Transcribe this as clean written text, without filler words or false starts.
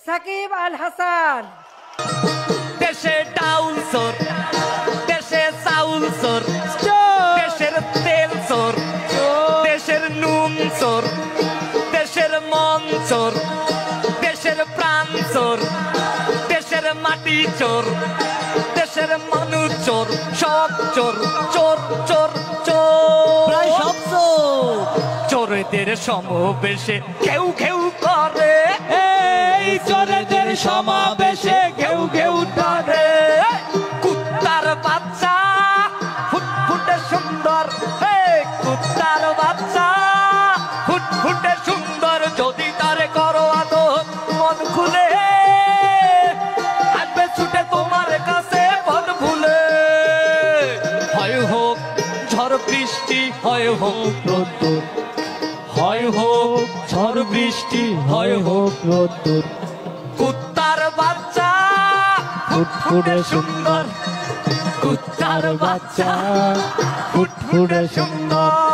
সাকিব আল হাসান। দেশে ডাউল চোর, দেশে চাউল চোর, দেশের তেল চোর, দেশের নুন চোর, দেশের মন চোর, দেশের প্রাণ চোর, দেশের মাটি চোর, দেশের মানুষ চোর, সব চোর চোর চোর চোর, প্রায় সব চোর। চোরেদের সমাবেশে কেউ কেউ করে, এই চোরেদের সমাবেশে ঘেউ ঘেউ টানে। কুত্তার বাচ্চা ফুটফুটে সুন্দর, হে কুত্তার বাচ্চা ফুটফুটে সুন্দর, যদি তারে করো আদর মন খুলে আসবে ছুটে তোমার কাছে মন ভুলে। হয় হোক ঝড় বৃষ্টি, হয় হোক রোদ্দুর, হয় হোক ঝড় বৃষ্টি, হয় হোক রোদ্দুর, কুত্তার বাচ্চা ফুটফুটে সুন্দর, কুত্তার বাচ্চা ফুটফুটে সুন্দর।